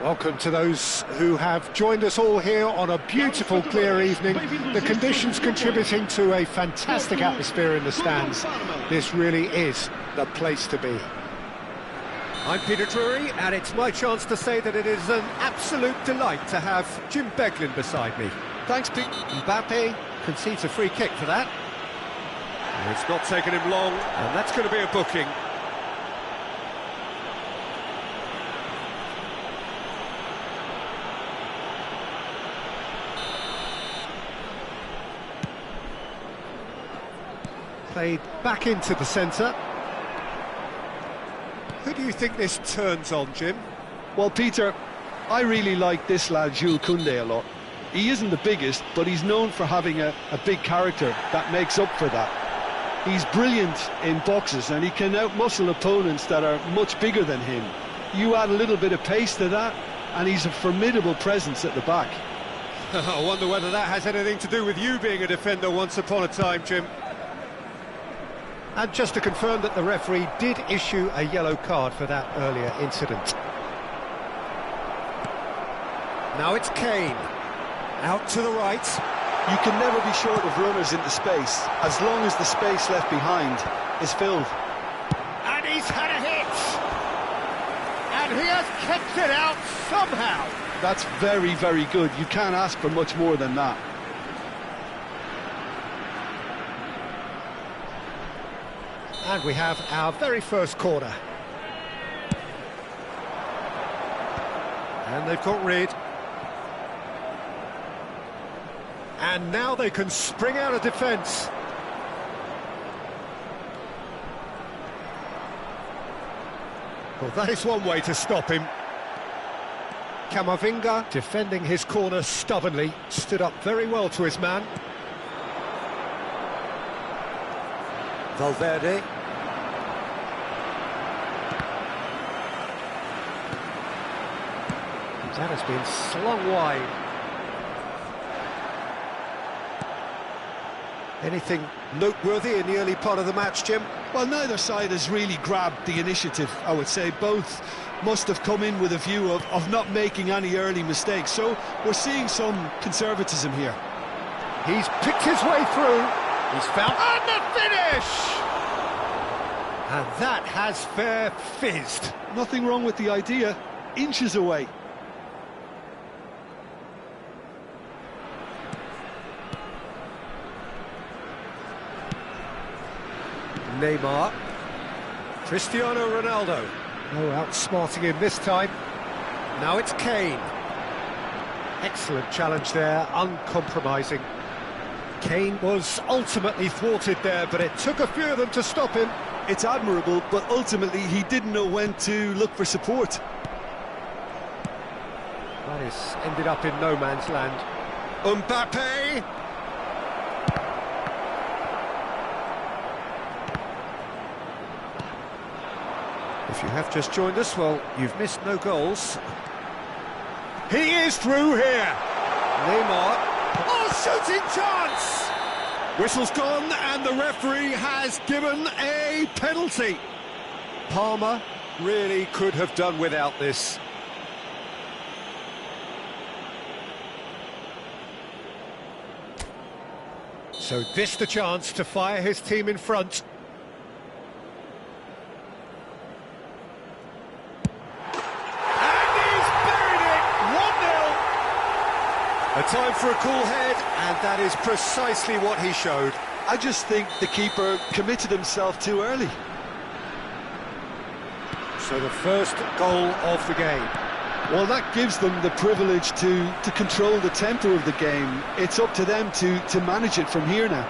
Welcome to those who have joined us all here on a beautiful, clear evening. The conditions contributing to a fantastic atmosphere in the stands. This really is the place to be. I'm Peter Drury, and it's my chance to say that it is an absolute delight to have Jim Beglin beside me. Thanks, Pete. Mbappe concedes a free kick for that. And it's not taken him long, and that's going to be a booking. Played back into the centre. Who do you think this turns on, Jim? Well, Peter, I really like this lad, Jules Koundé, a lot. He isn't the biggest, but he's known for having a big character that makes up for that. He's brilliant in boxes, and he can outmuscle opponents that are much bigger than him. You add a little bit of pace to that, and he's a formidable presence at the back. I wonder whether that has anything to do with you being a defender once upon a time, Jim. And just to confirm that the referee did issue a yellow card for that earlier incident. Now it's Kane. Out to the right. You can never be short of runners into space, as long as the space left behind is filled. And he's had a hit! And he has kept it out somehow! That's very, very good. You can't ask for much more than that. And we have our very first corner. And they've got rid. And now they can spring out of defence. Well, that is one way to stop him. Camavinga, defending his corner stubbornly, stood up very well to his man. Valverde. That has been slung wide. Anything noteworthy in the early part of the match, Jim? Well, neither side has really grabbed the initiative, I would say. Both must have come in with a view of not making any early mistakes. So we're seeing some conservatism here. He's picked his way through. He's found... And the finish! And that has fair fizzed. Nothing wrong with the idea. Inches away. Neymar. Cristiano Ronaldo. No outsmarting him this time. Now it's Kane. Excellent challenge there, uncompromising. Kane was ultimately thwarted there, but it took a few of them to stop him. It's admirable, but ultimately he didn't know when to look for support. That is ended up in no man's land. Mbappe! If you have just joined us, well, you've missed no goals. He is through here! Neymar. Oh, shooting chance! Whistle's gone, and the referee has given a penalty. Palmer really could have done without this. So this the chance to fire his team in front. A time for a cool head, and that is precisely what he showed. I just think the keeper committed himself too early. So the first goal of the game. Well, that gives them the privilege to control the tempo of the game. It's up to them to manage it from here now.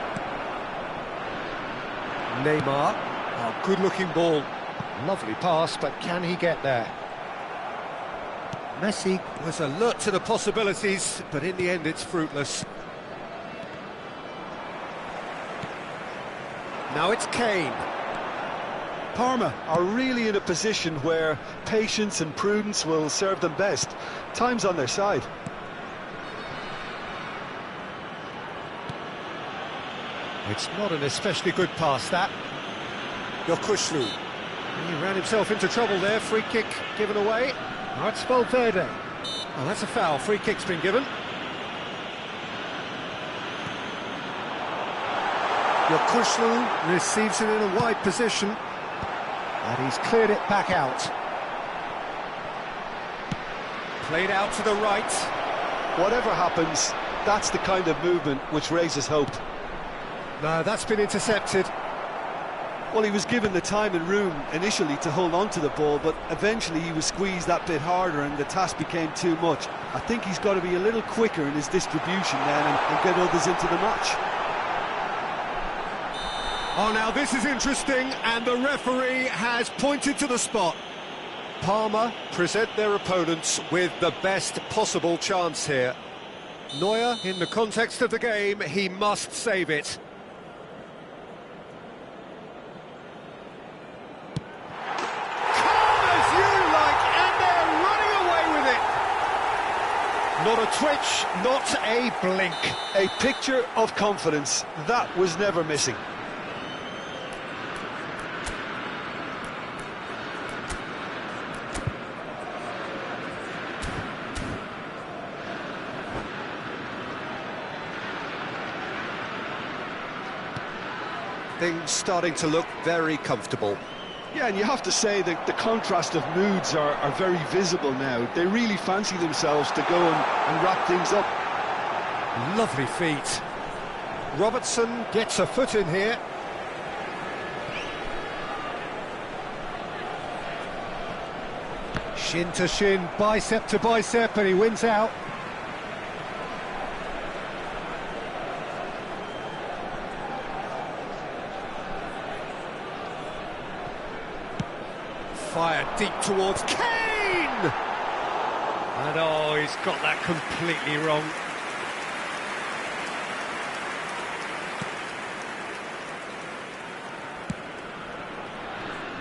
Neymar, a good-looking ball. Lovely pass, but can he get there? Messi was alert to the possibilities, but in the end it's fruitless. Now it's Kane. Parma are really in a position where patience and prudence will serve them best. Time's on their side. It's not an especially good pass, that. Yokushlu. He ran himself into trouble there, free kick given away. Oh, it's Valverde. Oh, that's a foul. Free kick's been given. Yokuslu receives it in a wide position, and he's cleared it back out. Played out to the right. Whatever happens, that's the kind of movement which raises hope. No, that's been intercepted. Well, he was given the time and room initially to hold on to the ball, but eventually he was squeezed that bit harder and the task became too much. I think he's got to be a little quicker in his distribution then and get others into the match. Oh, now this is interesting, and the referee has pointed to the spot. Parma present their opponents with the best possible chance here. Neuer, in the context of the game, he must save it. Calm as you like, and they're running away with it. Not a twitch, not a blink. A picture of confidence, that was never missing. Things starting to look very comfortable. Yeah, and you have to say that the contrast of moods are very visible now. They really fancy themselves to go and wrap things up. Lovely feet. Robertson gets a foot in here. Shin to shin, bicep to bicep, and he wins out. Fired deep towards Kane! And oh, he's got that completely wrong.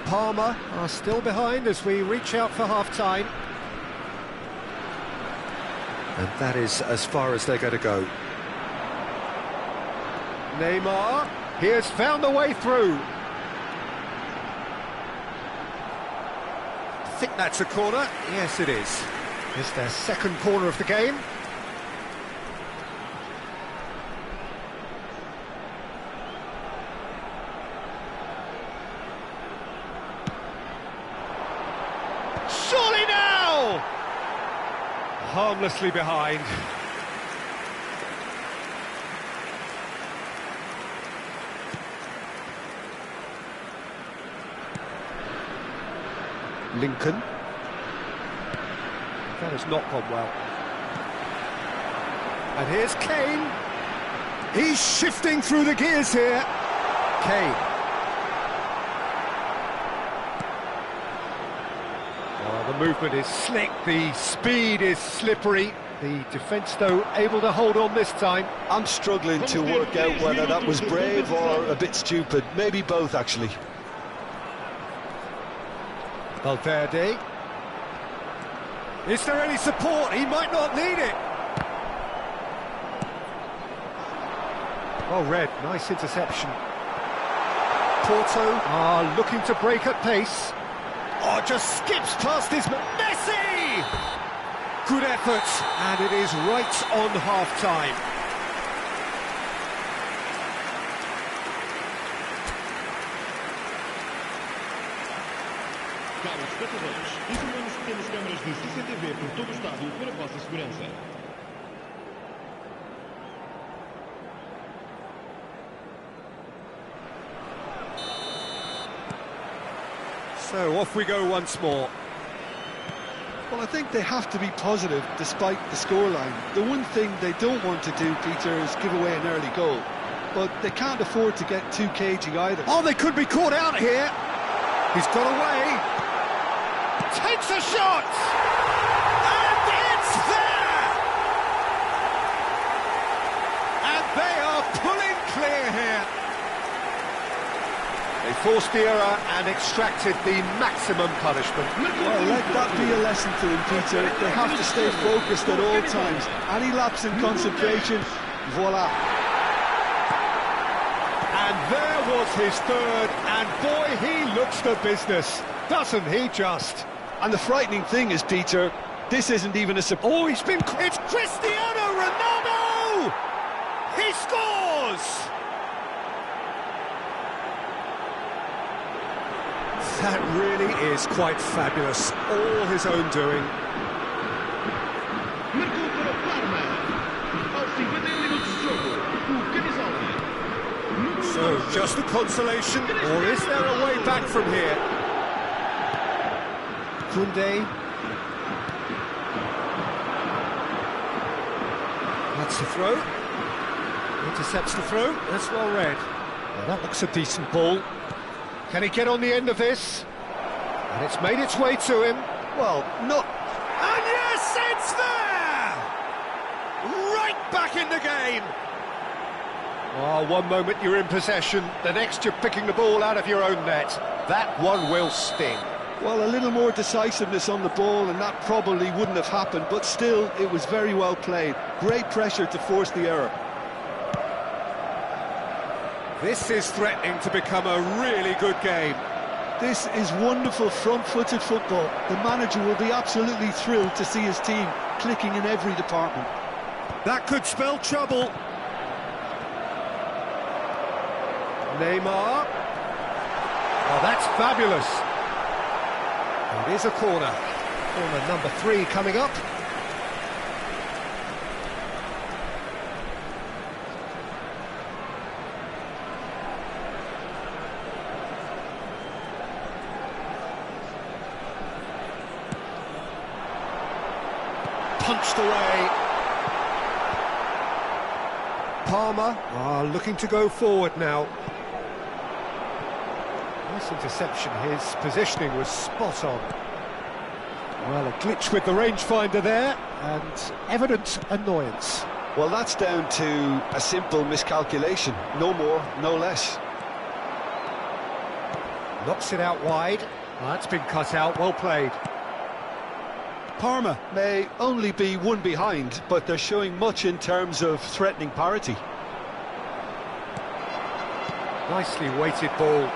Parma are still behind as we reach out for half-time. And that is as far as they're going to go. Neymar, he has found the way through. I think that's a corner. Yes, it is. It's their second corner of the game. Surely now! Harmlessly behind. Lincoln. That has not gone well. And here's Kane. He's shifting through the gears here. Kane. Oh, the movement is slick, the speed is slippery. The defence, though, able to hold on this time. I'm struggling to work out whether that was brave or a bit stupid. Maybe both, actually. Valverde. Is there any support? He might not need it. Oh, Red, nice interception. Porto are looking to break at pace. Oh, just skips past his Messi! Good effort, and it is right on half-time. Caros espectadores, informamos que temos câmaras de CCTV por todo o estádio para a vossa segurança. So off we go once more. Well, I think they have to be positive despite the scoreline. The one thing they don't want to do, Peter, is give away an early goal. But they can't afford to get too cagey either. Oh, they could be caught out here. He's got away. Takes a shot! And it's there! And they are pulling clear here. They forced the error and extracted the maximum punishment. Well, let that be a lesson to them, Peter. They have to stay focused at all times. Any lapse in concentration, voila. And there was his third, and boy, he looks the business, doesn't he just? And the frightening thing is, Peter, this isn't even a surprise. Oh, it's Cristiano Ronaldo! He scores! That really is quite fabulous. All his own doing. Marcou para o Parma. Aos 51 minutos de jogo, o camisola. So, just a consolation, or is there a way back from here? Koundé. That's the throw. Intercepts the throw. That's well read. Well, that looks a decent ball. Can he get on the end of this? And it's made its way to him. Well, not... And yes, it's there! Right back in the game. Oh, one moment you're in possession, the next you're picking the ball out of your own net. That one will sting. Well, a little more decisiveness on the ball and that probably wouldn't have happened, but still, it was very well played. Great pressure to force the error. This is threatening to become a really good game. This is wonderful front-footed football. The manager will be absolutely thrilled to see his team clicking in every department. That could spell trouble. Neymar. Oh, that's fabulous. It is a corner. Corner number 3 coming up. Punched away. Palmer looking to go forward now. Nice interception, his positioning was spot on. Well, a glitch with the rangefinder there, and evident annoyance. Well, that's down to a simple miscalculation. No more, no less. Knocks it out wide. Oh, that's been cut out, well played. Parma may only be one behind, but they're showing much in terms of threatening parity. Nicely weighted ball.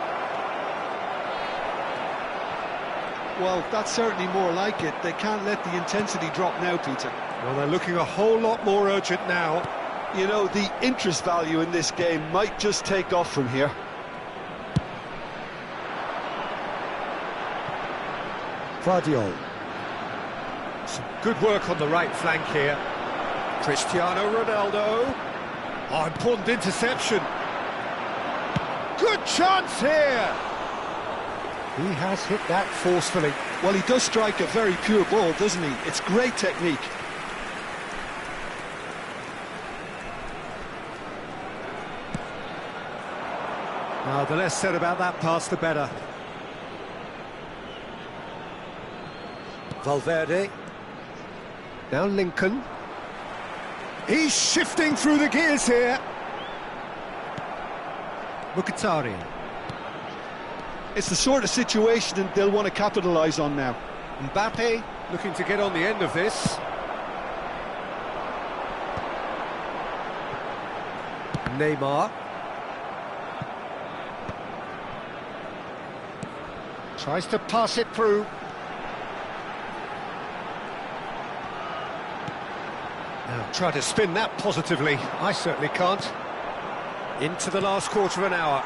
Well, that's certainly more like it. They can't let the intensity drop now, Peter. Well, they're looking a whole lot more urgent now. You know, the interest value in this game might just take off from here. Guardiola. Some good work on the right flank here. Cristiano Ronaldo. Oh, important interception. Good chance here. He has hit that forcefully. Well, he does strike a very pure ball, doesn't he? It's great technique. Well, the less said about that pass, the better. Valverde. Now Lincoln. He's shifting through the gears here. Mkhitaryan. It's the sort of situation they'll want to capitalise on now. Mbappe looking to get on the end of this. Neymar. Tries to pass it through. Now try to spin that positively. I certainly can't. Into the last quarter of an hour.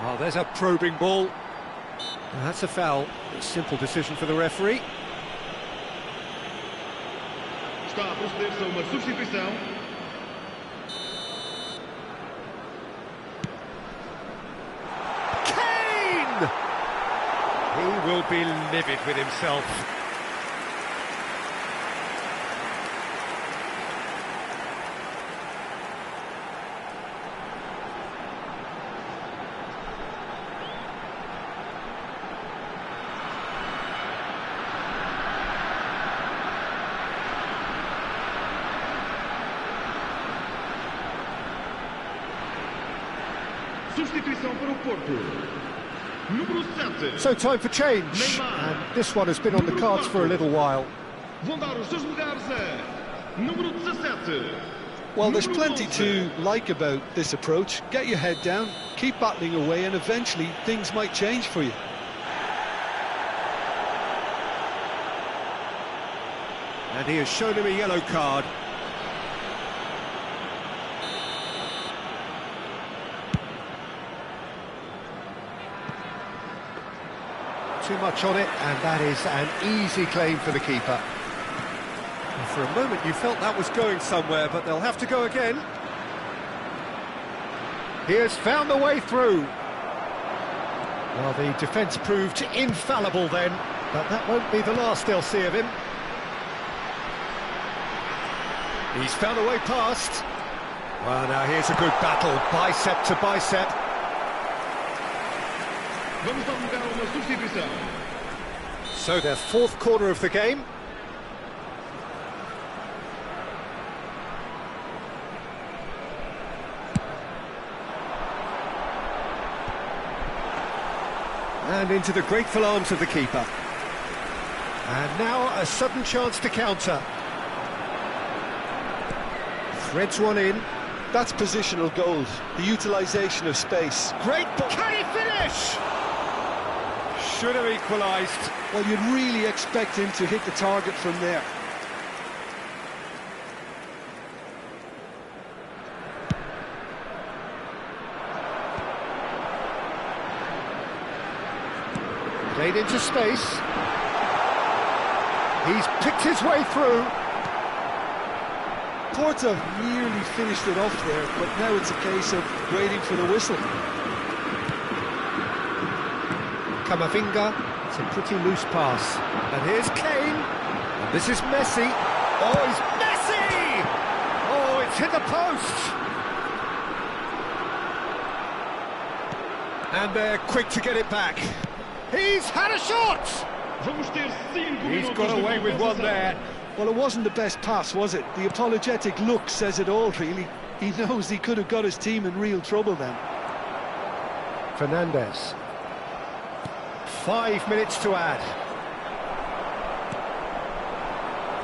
Oh, there's a probing ball. Well, that's a foul. A simple decision for the referee. Está a proceder-se a uma substituição. Kane! He will be livid with himself. Substituição para o Porto. Número 7. So time for change. Neymar. And this one has been on the cards for a little while. Vão dar os seus lugares a número 17. Well, there's plenty to like about this approach. Get your head down, keep battling away, and eventually things might change for you. And he has shown him a yellow card. Too much on it, and that is an easy claim for the keeper. And for a moment you felt that was going somewhere, but they'll have to go again. He has found the way through. Well, the defence proved infallible then, but that won't be the last they'll see of him. He's found a way past. Well, now here's a good battle, bicep to bicep. Vamos alugar uma substituição. So their fourth corner of the game. And into the grateful arms of the keeper. And now a sudden chance to counter. Threads one in. That's positional goals, the utilisation of space. Great ball. Can he finish? Should have equalised. Well, you'd really expect him to hit the target from there. Played into space. He's picked his way through. Porto nearly finished it off there, but now it's a case of waiting for the whistle. Camavinga, it's a pretty loose pass. And here's Kane. And this is Messi. Oh, he's Messi! Oh, it's hit the post. And they're quick to get it back. He's had a shot! Vamos ter 5 minutos. He's got away with one there. Well, it wasn't the best pass, was it? The apologetic look says it all, really. He knows he could have got his team in real trouble then. Fernandes. 5 minutes to add.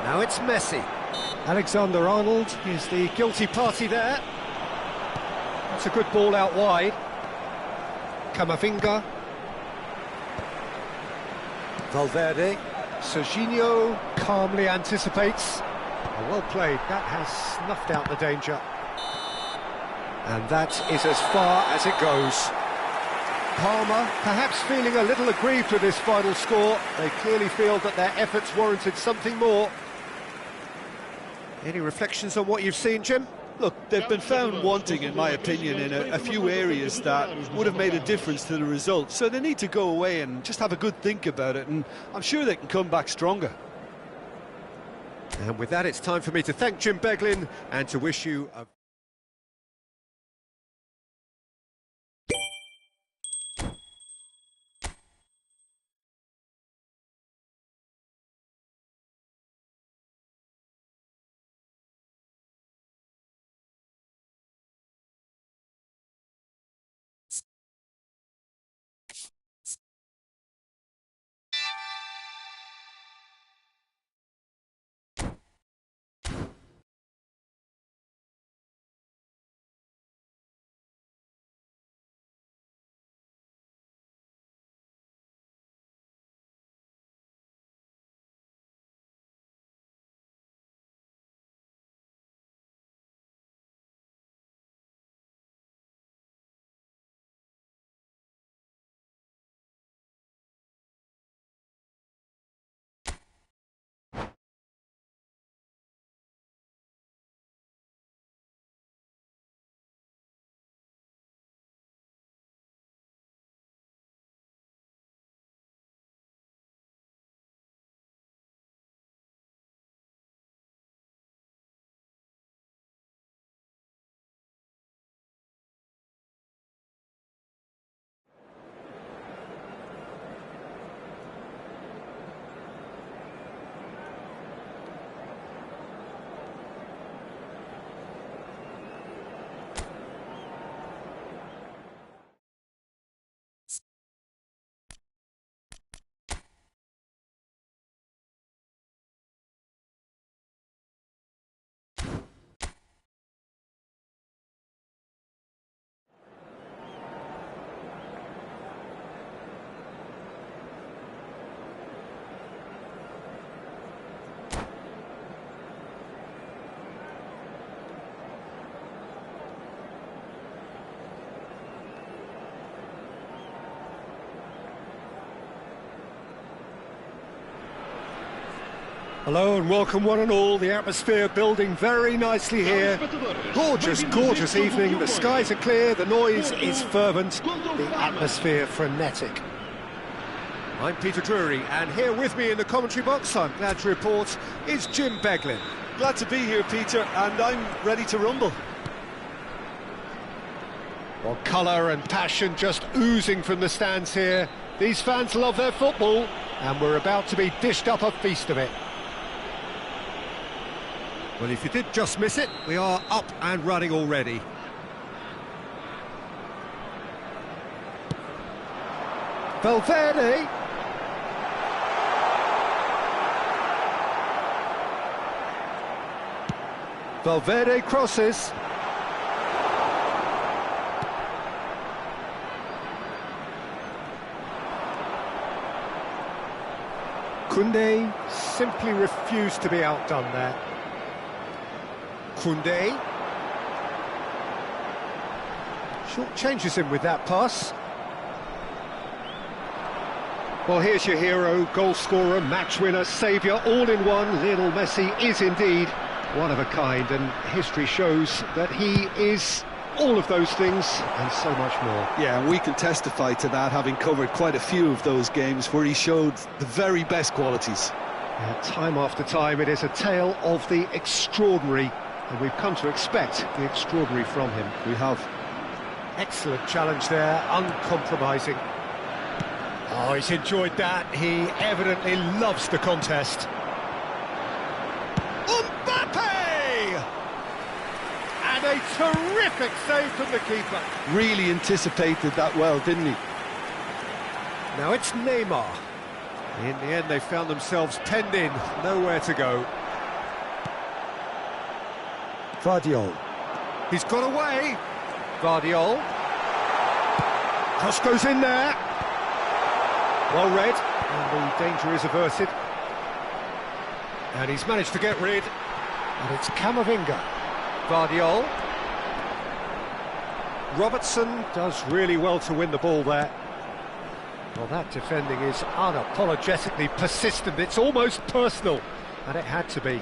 Now it's Messi. Alexander-Arnold is the guilty party there. That's a good ball out wide. Camavinga. Valverde. Serginho calmly anticipates. Oh, well played, that has snuffed out the danger. And that is as far as it goes. Parma perhaps feeling a little aggrieved with this final score. They clearly feel that their efforts warranted something more. Any reflections on what you've seen, Jim? Look, they've been found wanting, in my opinion, in a few areas that would have made a difference to the result. So they need to go away and just have a good think about it, and I'm sure they can come back stronger. And with that, it's time for me to thank Jim Beglin and to wish you a Hello and welcome one and all. The atmosphere building very nicely here. Gorgeous, gorgeous evening. The skies are clear, the noise is fervent, the atmosphere frenetic. I'm Peter Drury, and here with me in the commentary box, I'm glad to report, is Jim Beglin. Glad to be here, Peter, and I'm ready to rumble. Well, colour and passion just oozing from the stands here. These fans love their football, and we're about to be dished up a feast of it. Well, if you did just miss it, we are up and running already. Valverde. Valverde crosses. Koundé simply refused to be outdone there. Koundé. Short changes him with that pass. Well, here's your hero, goal scorer, match winner, saviour, all in one. Lionel Messi is indeed one of a kind, and history shows that he is all of those things and so much more. Yeah, and we can testify to that, having covered quite a few of those games where he showed the very best qualities. Time after time, it is a tale of the extraordinary, and we've come to expect the extraordinary from him. We have. Excellent challenge there, uncompromising. Oh, he's enjoyed that. He evidently loves the contest. Mbappe! And a terrific save from the keeper. Really anticipated that well, didn't he? Now it's Neymar. In the end, they found themselves penned in, nowhere to go. Gvardiol. He's got away. Gvardiol. Cross goes in there. Well read, and the danger is averted. And he's managed to get rid. And it's Camavinga. Gvardiol. Robertson does really well to win the ball there. Well, that defending is unapologetically persistent. It's almost personal, and it had to be.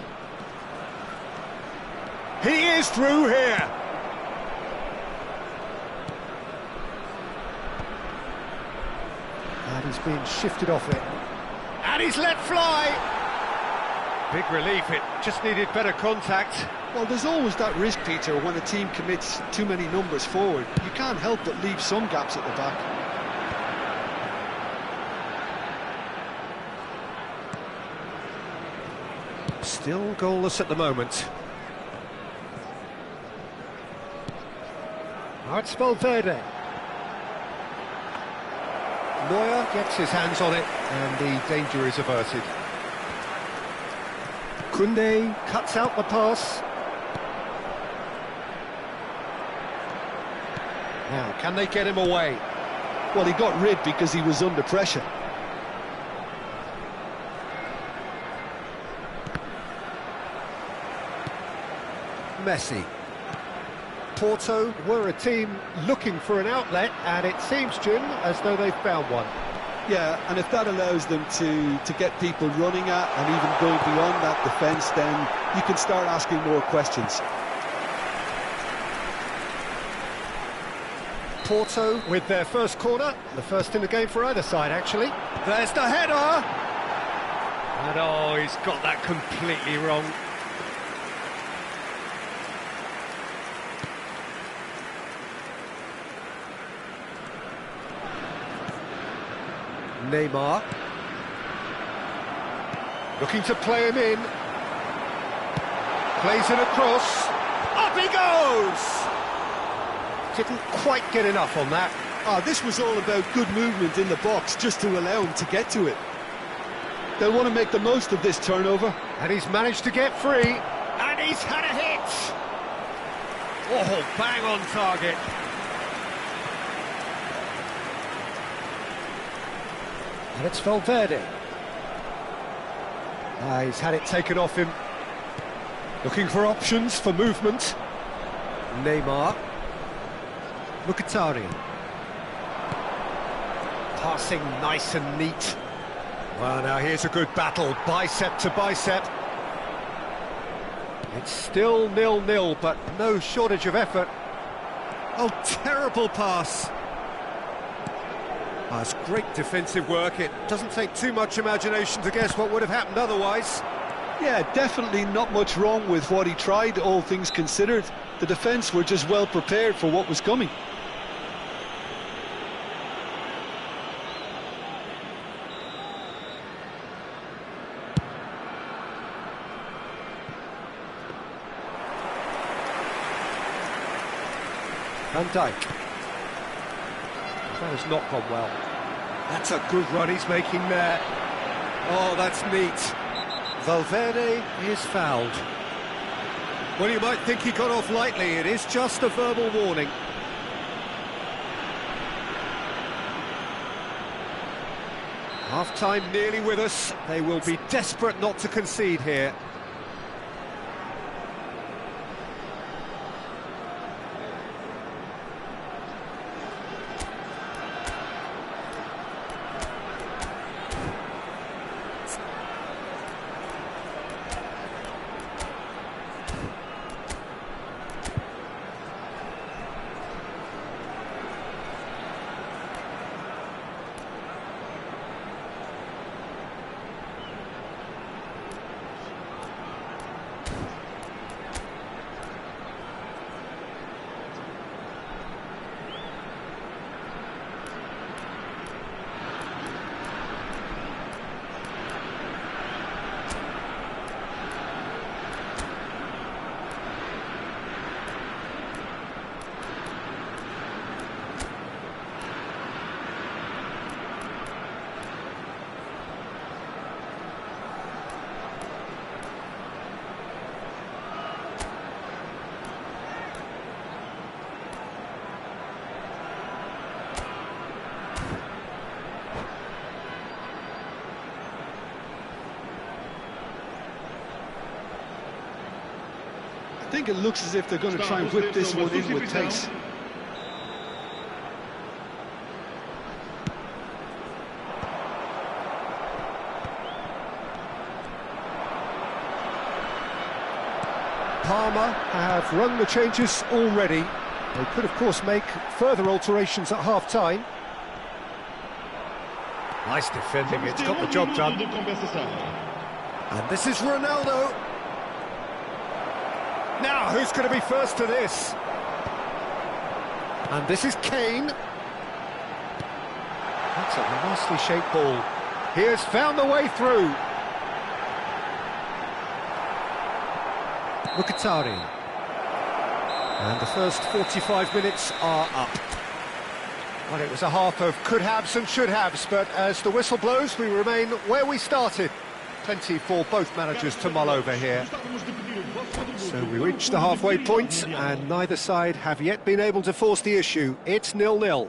He is through here. And he's being shifted off it. And he's let fly. Big relief, it just needed better contact. Well, there's always that risk, Peter, when a team commits too many numbers forward. You can't help but leave some gaps at the back. Still goalless at the moment. Now it's Valverde. Neuer gets his hands on it, and the danger is averted. Koundé cuts out the pass. Now, can they get him away? Well, he got rid because he was under pressure. Messi. Porto were a team looking for an outlet, and it seems, Jim, as though they've found one. Yeah, and if that allows them to get people running at and even going beyond that defence, then you can start asking more questions. Porto with their first corner, the first in the game for either side, actually. There's the header! And oh, he's got that completely wrong. Neymar. Looking to play him in. Plays it across. Up he goes! Didn't quite get enough on that. This was all about good movement in the box just to allow him to get to it. They'll want to make the most of this turnover. And he's managed to get free. And he's had a hit! Oh, bang on target. And it's Valverde. He's had it taken off him. Looking for options for movement. Neymar. Mkhitaryan. Passing nice and neat. Well, now here's a good battle, bicep to bicep. It's still 0-0, but no shortage of effort. Oh, terrible pass. Oh, it's great defensive work. It doesn't take too much imagination to guess what would have happened otherwise. Yeah, definitely not much wrong with what he tried, all things considered. The defence were just well prepared for what was coming. Van Dijk. That has not gone well. That's a good run he's making there. Oh, that's neat. Valverde is fouled. Well, you might think he got off lightly. It is just a verbal warning. Half-time nearly with us. They will be desperate not to concede here. I think it looks as if they're going to try and whip this one in with pace. Parma have rung the changes already. They could, of course, make further alterations at half-time. Nice defending, it's got the job done. And this is Ronaldo. Now, who's going to be first to this? And this is Kane. That's a nicely shaped ball. He has found the way through. Mkhitaryan. And the first 45 minutes are up. Well, it was a half of could-haves and should-haves, but as the whistle blows, we remain where we started. Plenty for both managers to mull over here. So we reach the halfway point, and neither side have yet been able to force the issue. It's 0-0.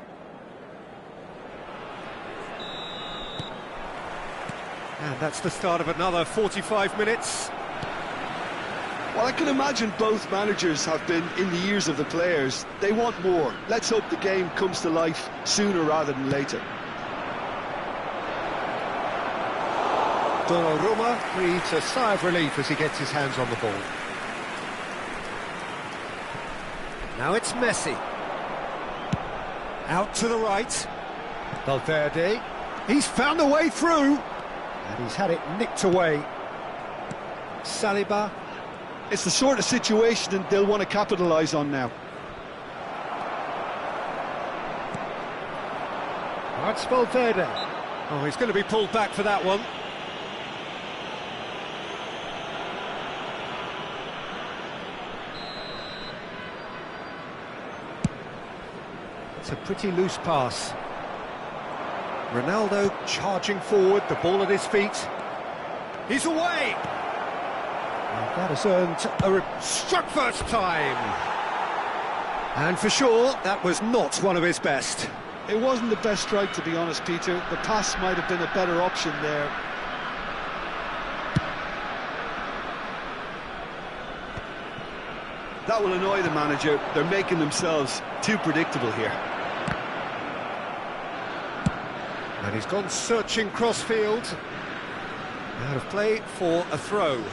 And that's the start of another 45 minutes. Well, I can imagine both managers have been in the ears of the players. They want more. Let's hope the game comes to life sooner rather than later. Donnarumma breathes a sigh of relief as he gets his hands on the ball. Now it's Messi. Out to the right. Valverde. He's found a way through. And he's had it nicked away. Saliba. It's the sort of situation that they'll want to capitalise on now. That's Valverde. Oh, he's going to be pulled back for that one. It's a pretty loose pass. Ronaldo charging forward, the ball at his feet. He's away! And that has earned a struck first time. And for sure, that was not one of his best. It wasn't the best strike, to be honest, Peter. The pass might have been a better option there. That will annoy the manager. They're making themselves too predictable here. And he's gone searching crossfield. Out of play for a throw.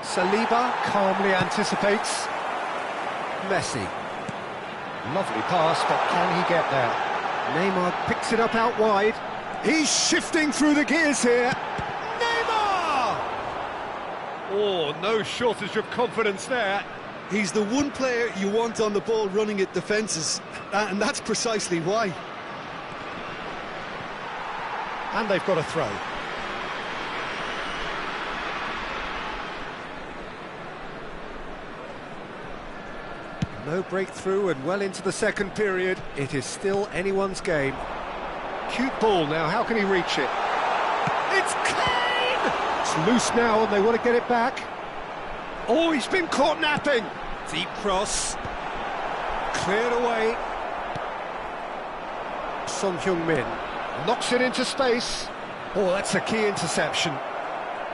Saliba calmly anticipates. Messi. Lovely pass, but can he get there? Neymar picks it up out wide. He's shifting through the gears here. Neymar! Oh, no shortage of confidence there. He's the one player you want on the ball running at defences, and that's precisely why. And they've got a throw. No breakthrough and well into the second period. It is still anyone's game. Cute ball now, how can he reach it? It's Kane! It's loose now and they want to get it back. Oh, he's been caught napping. Deep cross. Cleared away. Son Heung-min knocks it into space. Oh, that's a key interception.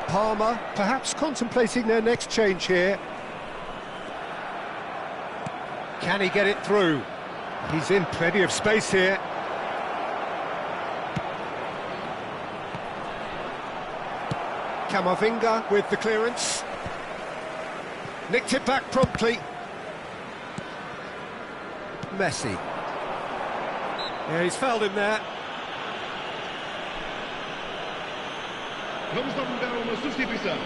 Palmer perhaps contemplating their next change here. Can he get it through? He's in plenty of space here. Camavinga with the clearance. Nicked it back promptly. Messi. Yeah, he's fouled him there. Vamos dar lugar a uma substituição.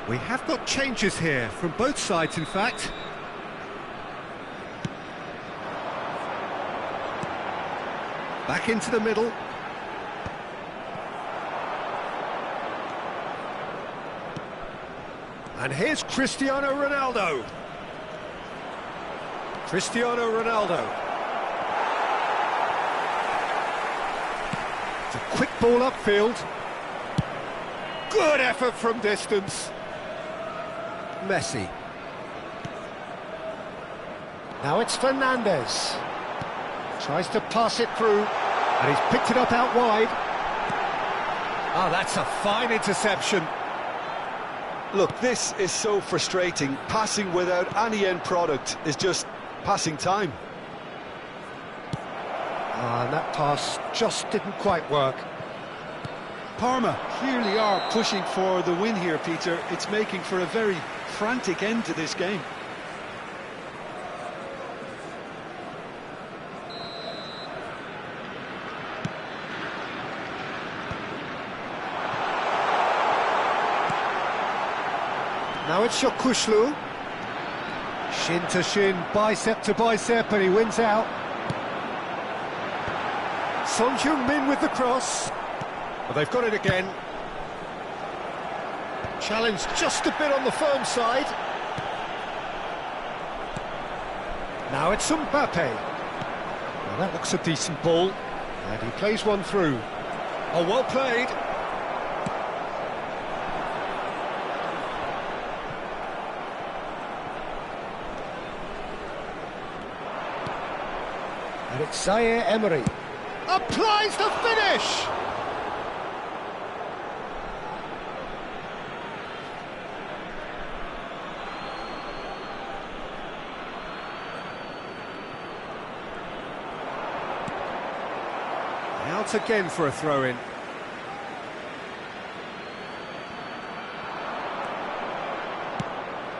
We have got changes here, from both sides in fact. Back into the middle. And here's Cristiano Ronaldo. Cristiano Ronaldo. It's a quick ball upfield. Good effort from distance. Messi. Now it's Fernandes. Tries to pass it through, and he's picked it up out wide. Oh, that's a fine interception. Look, this is so frustrating. Passing without any end product is just passing time. And that pass just didn't quite work. Parma clearly are pushing for the win here, Peter. It's making for a very frantic end to this game. Now it's Yokushlu. Shin to shin, bicep to bicep, and he wins out. Son Heung-min with the cross. Well, they've got it again. Challenge just a bit on the firm side. Now it's Mbappe. Well, that looks a decent ball. And he plays one through. Oh, well played. And it's Zaire Emery. Applies the finish! Out again for a throw-in.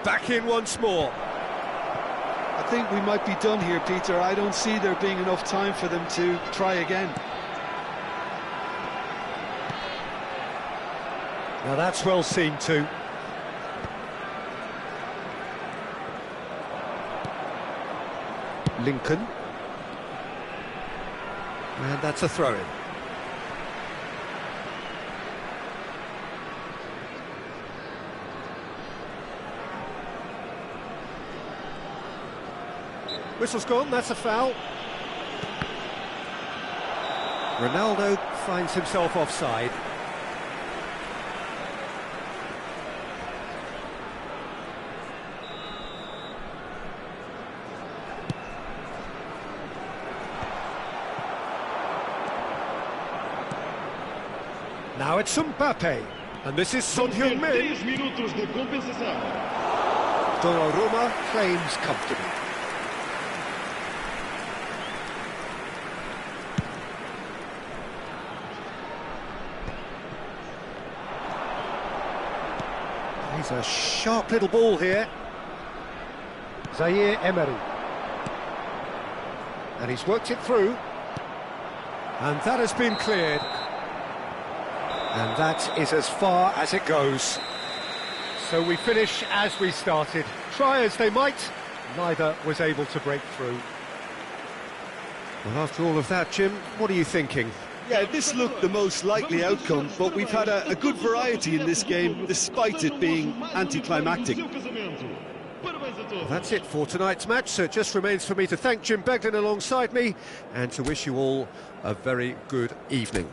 Back in once more. I think we might be done here, Peter. I don't see there being enough time for them to try again. Now that's well seen too. Lincoln. And that's a throw-in. Whistle's gone, that's a foul. Ronaldo finds himself offside. Now it's Mbappe, and this is Son Heung-min. 3 minutos de compensação. Donnarumma claims comfortably. He's a sharp little ball here. Zaire Emery. And he's worked it through. And that has been cleared. And that is as far as it goes. So we finish as we started. Try as they might, neither was able to break through. Well, after all of that, Jim, what are you thinking? Yeah, this looked the most likely outcome, but we've had a good variety in this game, despite it being anticlimactic. Well, that's it for tonight's match, so it just remains for me to thank Jim Beglin alongside me and to wish you all a very good evening.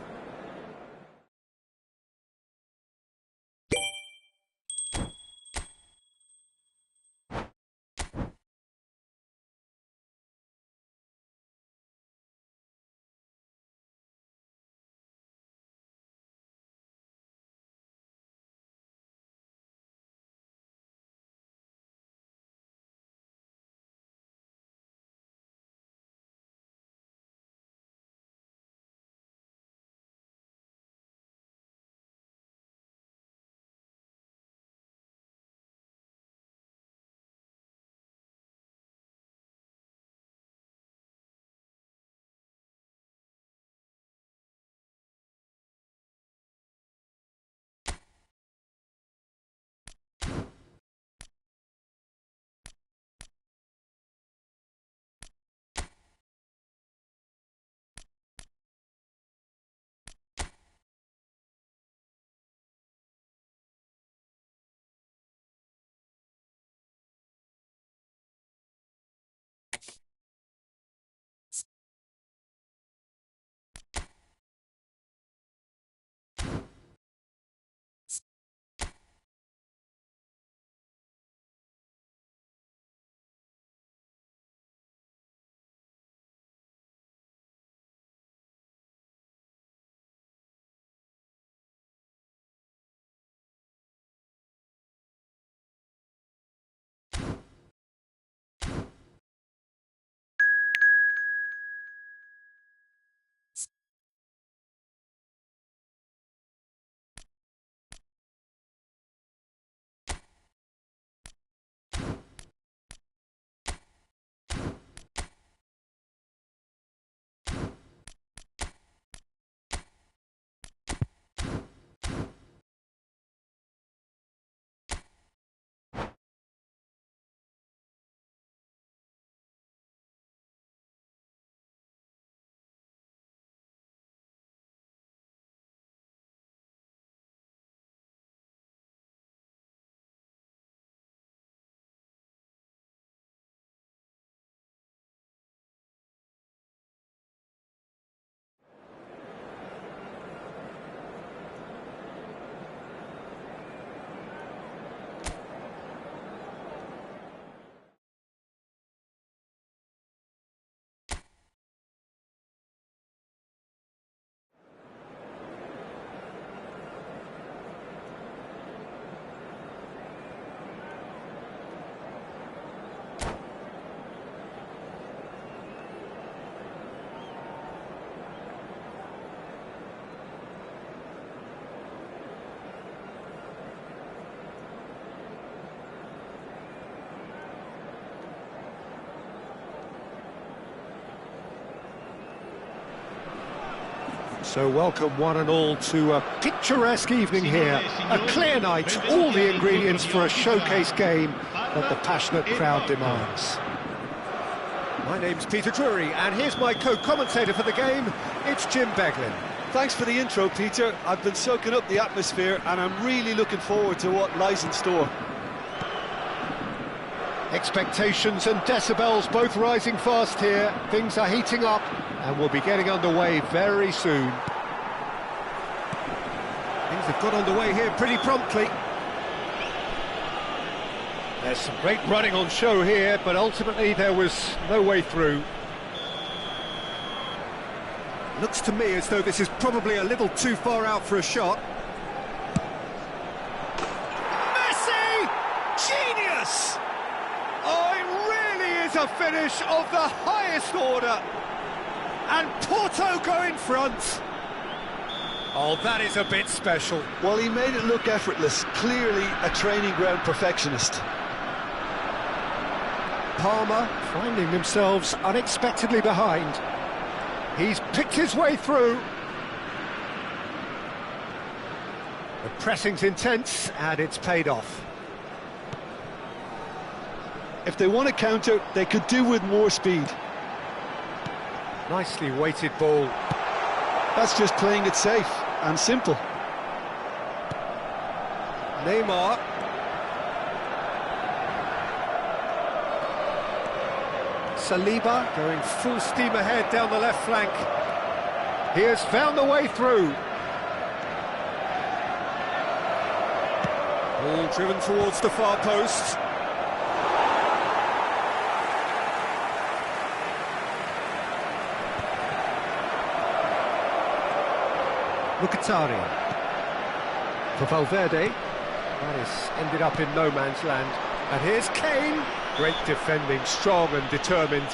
So welcome one and all to a picturesque evening here. A clear night, all the ingredients for a showcase game that the passionate crowd demands. My name's Peter Drury, and here's my co-commentator for the game, it's Jim Beglin. Thanks for the intro, Peter. I've been soaking up the atmosphere and I'm really looking forward to what lies in store. Expectations and decibels both rising fast here. Things are heating up and we'll be getting underway very soon. Things have got underway here pretty promptly. There's some great running on show here, but ultimately there was no way through. Looks to me as though this is probably a little too far out for a shot. Messi! Genius! Oh, it really is a finish of the highest order. And Porto go in front. Oh, that is a bit special. Well, he made it look effortless. Clearly a training ground perfectionist. Parma finding themselves unexpectedly behind. He's picked his way through. The pressing's intense and it's paid off. If they want to counter, they could do with more speed. Nicely weighted ball. That's just playing it safe and simple. Neymar. Saliba going full steam ahead down the left flank. He has found the way through. Ball driven towards the far post. Mkhitaryan. For Valverde. That has ended up in no man's land. And here's Kane. Great defending, strong and determined.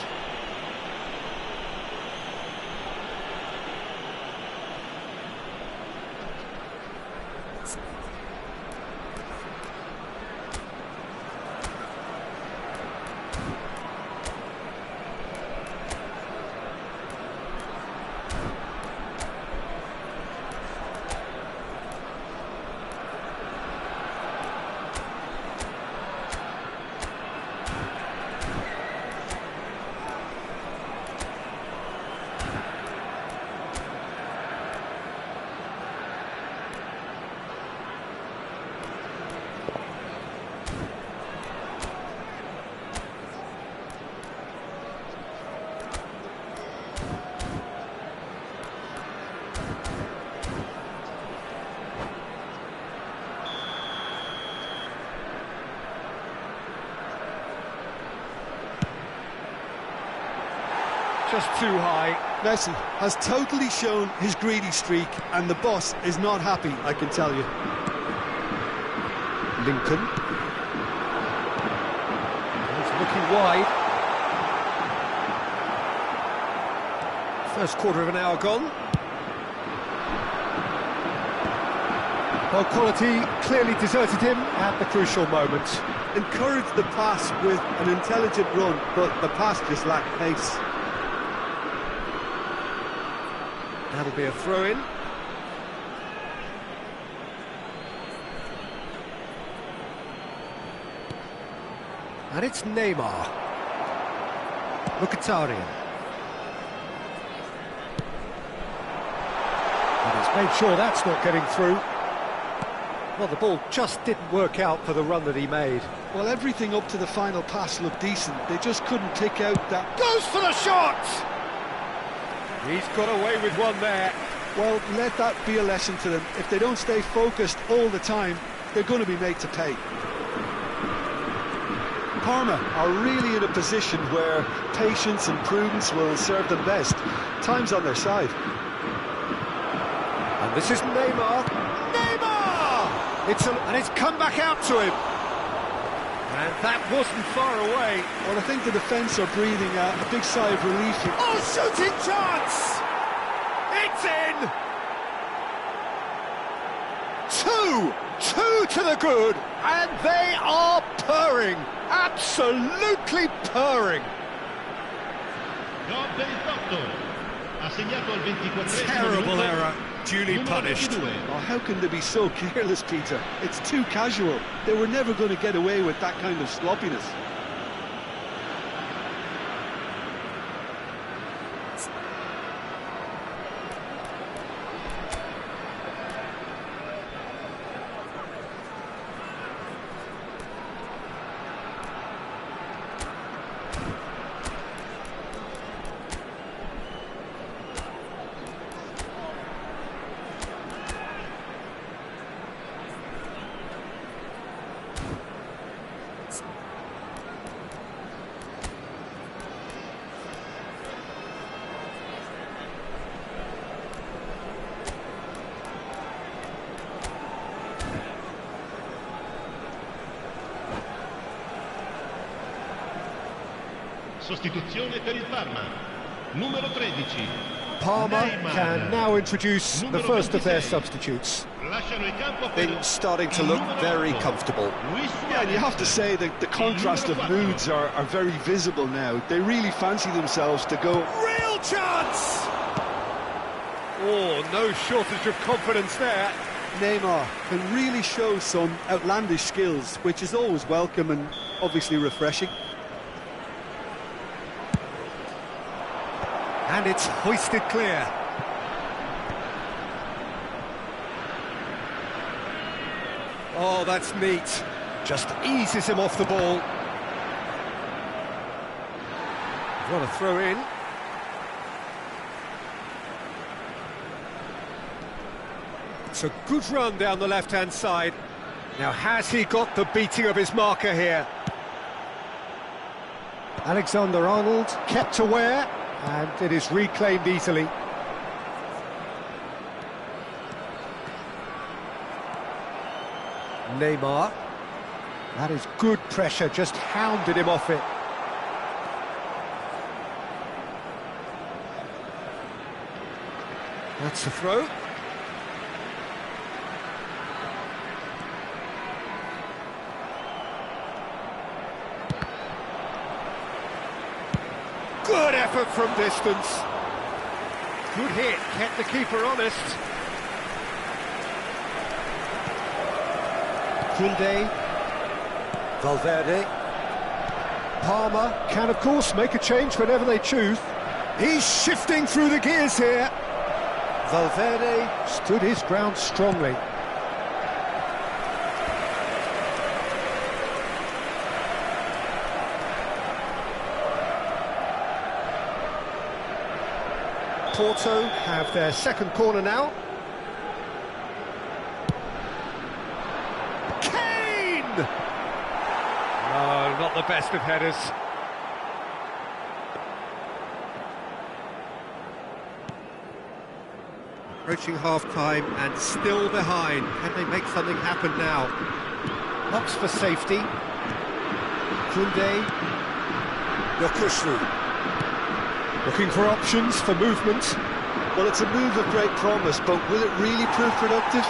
Just too high. Messi has totally shown his greedy streak and the boss is not happy, I can tell you. Lincoln. He's looking wide. First quarter of an hour gone. Well, quality clearly deserted him at the crucial moment. Encouraged the pass with an intelligent run, but the pass just lacked pace. That'll be a throw-in. And it's Neymar. Mkhitaryan. And he's made sure that's not getting through. Well, the ball just didn't work out for the run that he made. Well, everything up to the final pass looked decent. They just couldn't pick out that... Goes for the shot! He's got away with one there. Well, let that be a lesson to them. If they don't stay focused all the time, they're going to be made to pay. Parma are really in a position where patience and prudence will serve them best. Time's on their side. And this is Neymar. Neymar! And it's come back out to him. And that wasn't far away. Well, I think the defence are breathing a big sigh of relief here. Oh, shooting chance! It's in! Two to the good, and they are purring, absolutely purring. Ha segnato al 24esimo Terrible minuto. error, duly Numero punished. 22. Oh, how can they be so careless, Peter? It's too casual. They were never going to get away with that kind of sloppiness. Sostituzione per il Parma. Numero 13. Palmer Neymar. can now introduce the Numero first of their 26. substitutes. Lasciano il campo per Things starting to look numero very 8. comfortable. Luis Yeah, and you have to Suarez. say that the contrast of moods are very visible now. They really fancy themselves to go. Real chance! Oh, no shortage of confidence there. Neymar can really show some outlandish skills, which is always welcome and obviously refreshing. And it's hoisted clear. Oh, that's neat. Just eases him off the ball. What a throw in. It's a good run down the left-hand side. Now, has he got the beating of his marker here? Alexander-Arnold kept aware, and it is reclaimed easily. Neymar. That is good pressure, just hounded him off it. That's a throw. Good effort from distance. Good hit, kept the keeper honest. Koundé. Valverde. Palmer can, of course, make a change whenever they choose. He's shifting through the gears here. Valverde stood his ground strongly. Porto have their second corner now. Kane! No, not the best of headers. Approaching half-time and still behind. Can they make something happen now? Looks for safety. Koundé. Yokushu. Looking for options for movement. Well, it's a move of great promise, but will it really prove productive?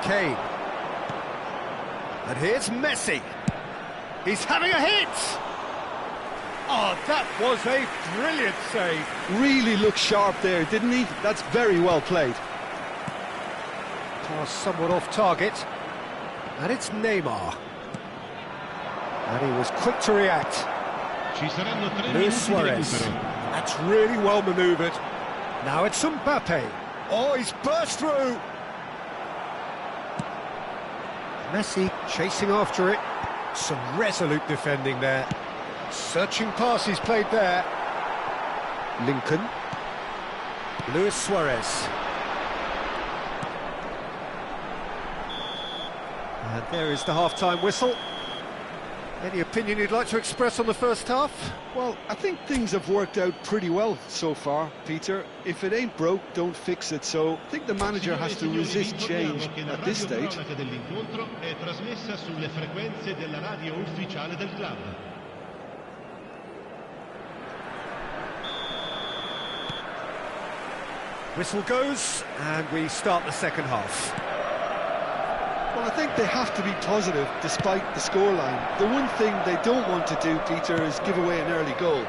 Kane. And here's Messi. He's having a hit! Oh, that was a brilliant save. Really looked sharp there, didn't he? That's very well played. Pass somewhat off target. And it's Neymar. And he was quick to react. Ci saranno 3 Luis minuti di Suarez. recupero. That's really well manoeuvred. Now it's Mbappe. Oh, he's burst through. Messi chasing after it. Some resolute defending there. Searching pass he's played there. Lincoln. Luis Suarez. And there is the half-time whistle. Any opinion you'd like to express on the first half? Well, I think things have worked out pretty well so far, Peter. If it ain't broke, don't fix it. So I think the manager has to resist change at this stage. La dell'incontro è trasmessa sulle frequenze della radio ufficiale del club. Whistle goes, and we start the second half. Well, I think they have to be positive despite the scoreline. The one thing they don't want to do, Peter, is give away an early goal.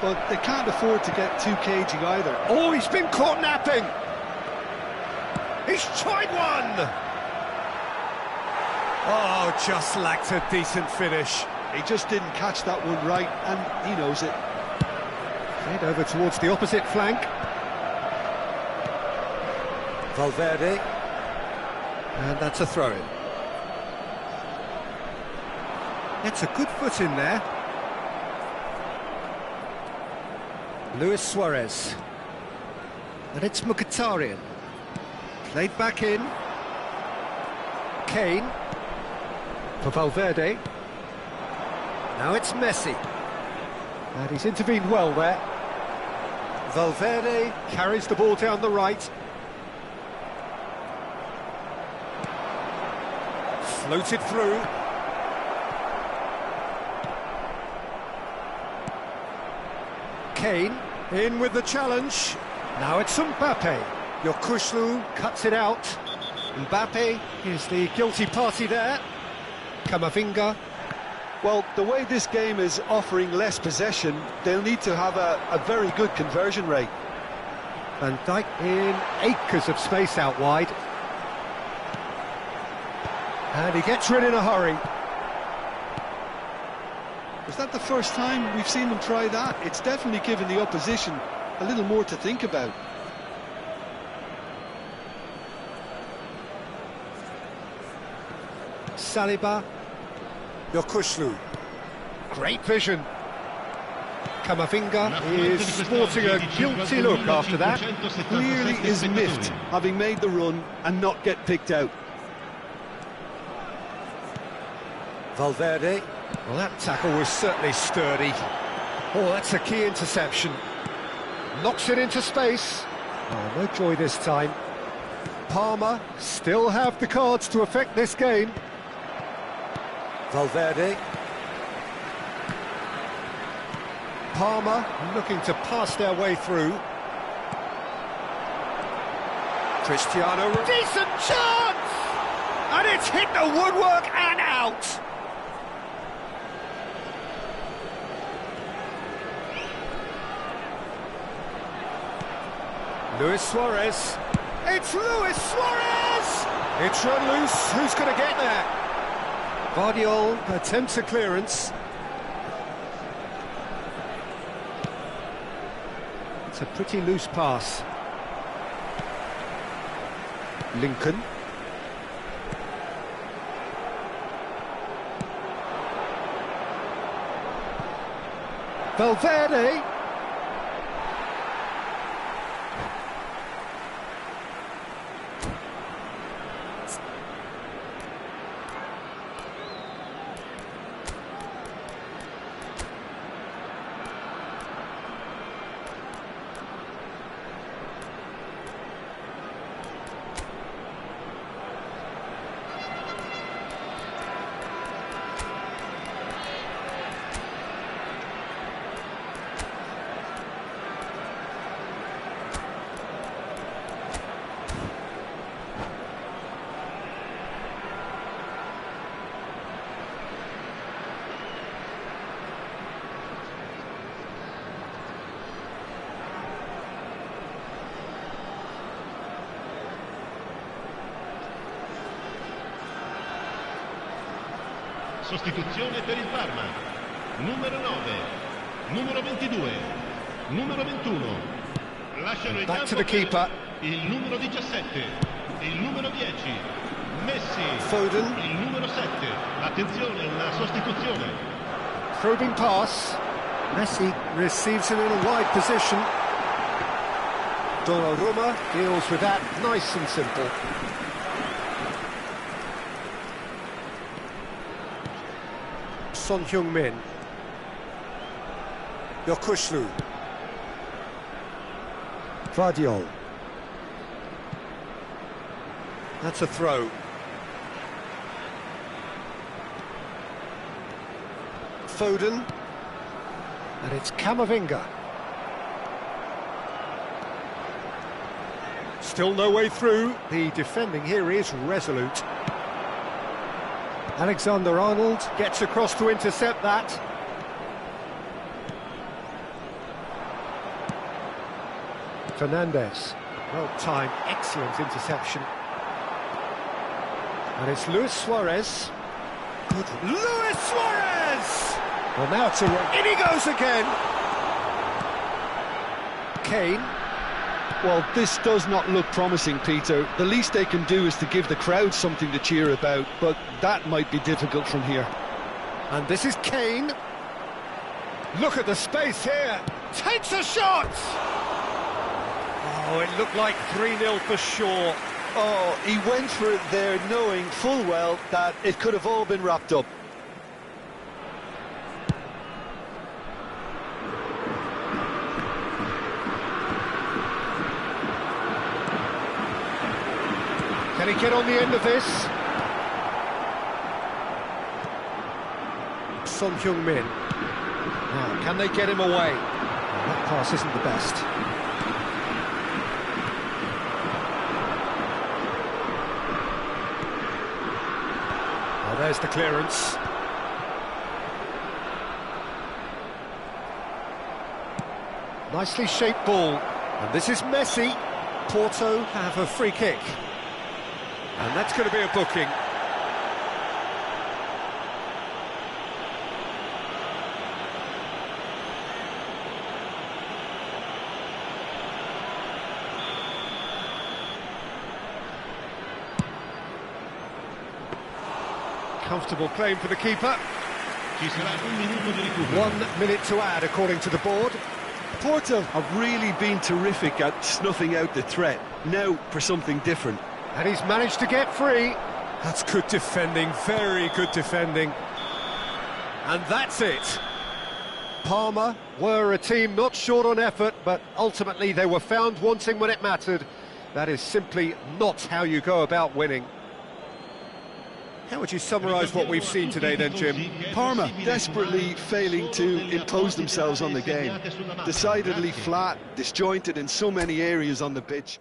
But they can't afford to get too cagey either. Oh, he's been caught napping! He's tried one! Oh, just lacked a decent finish. He just didn't catch that one right, and he knows it. Head over towards the opposite flank. Valverde. And that's a throw-in. It's a good foot in there. Luis Suarez. And it's Mkhitaryan. Played back in. Kane. For Valverde. Now it's Messi. And he's intervened well there. Valverde carries the ball down the right. Floated through. Kane in with the challenge. Now it's Mbappe. Yokushlu cuts it out. Mbappe is the guilty party there. Camavinga. Well, the way this game is offering less possession, they'll need to have a very good conversion rate. Van Dijk in acres of space out wide. And he gets rid in a hurry. Is that the first time we've seen them try that? It's definitely given the opposition a little more to think about. Saliba. Yokushlu. Great vision. Camavinga is sporting a guilty look after that. Clearly is miffed, having made the run and not get picked out. Valverde. Well, that tackle was certainly sturdy. Oh, that's a key interception. Knocks it into space. Oh, no joy this time. Parma still have the cards to affect this game. Valverde. Parma looking to pass their way through. Cristiano. Decent chance! And it's hit the woodwork and out! Luis Suarez. It's Luis Suarez! It's run loose. Who's going to get there? Guardiol attempts a clearance. It's a pretty loose pass. Lincoln. Valverde. Sostituzione per il Parma. Numero 9, numero 22, numero 21. Lasciano il Back to campo the keeper. il numero 17, il numero 10, Messi, Foden. il numero 7. Attenzione, una sostituzione. Probing pass. Messi receives it in a wide position. Donnarumma deals with that nice and simple. Son Heung-min. Yokushlu. Guardiol. That's a throw. Foden. And it's Camavinga. Still no way through. The defending here is resolute. Alexander-Arnold gets across to intercept that. Fernandez. Well-timed, excellent interception. And it's Luis Suarez. Good. Luis Suarez! Well, now it's in he goes again. Kane. Well, this does not look promising, Peter. The least they can do is to give the crowd something to cheer about, but that might be difficult from here. And this is Kane. Look at the space here. Takes a shot! Oh, it looked like 3-0 for sure. Oh, he went for it there, knowing full well that it could have all been wrapped up. Can he get on the end of this? Son Heung-min. Now, can they get him away? Well, that pass isn't the best. Well, there's the clearance. Nicely shaped ball. And this is Messi. Porto have a free kick. And that's going to be a booking. Comfortable claim for the keeper. 1 minute to add, according to the board. Porto have really been terrific at snuffing out the threat. Now for something different. And he's managed to get free. That's good defending, very good defending. And that's it. Parma were a team not short on effort, but ultimately they were found wanting when it mattered. That is simply not how you go about winning. How would you summarise what we've seen today then, Jim? Parma desperately failing to impose themselves on the game. Decidedly flat, disjointed in so many areas on the pitch.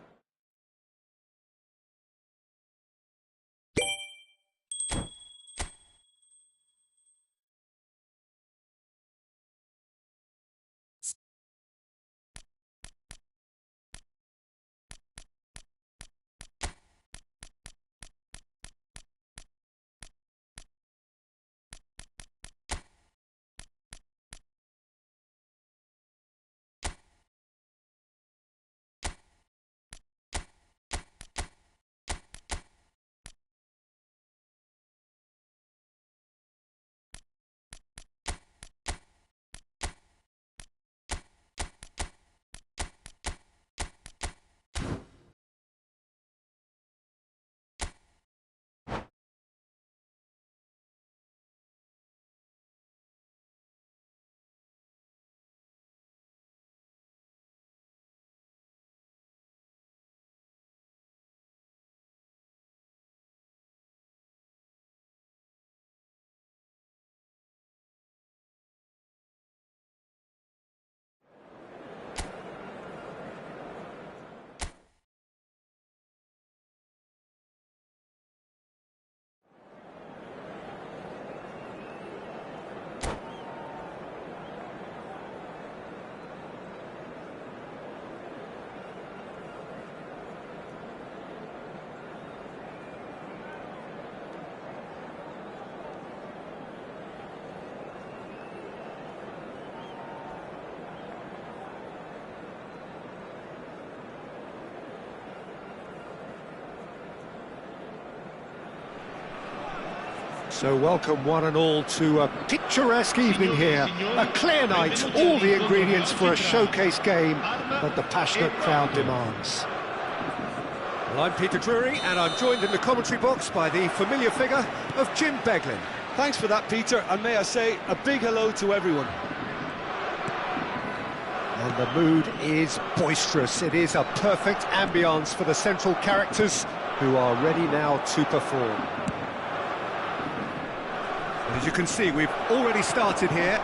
So welcome one and all to a picturesque evening here. A clear night, all the ingredients for a showcase game that the passionate crowd demands. Well, I'm Peter Drury, and I'm joined in the commentary box by the familiar figure of Jim Beglin. Thanks for that, Peter, and may I say a big hello to everyone. And the mood is boisterous. It is a perfect ambience for the central characters who are ready now to perform. As you can see, we've already started here.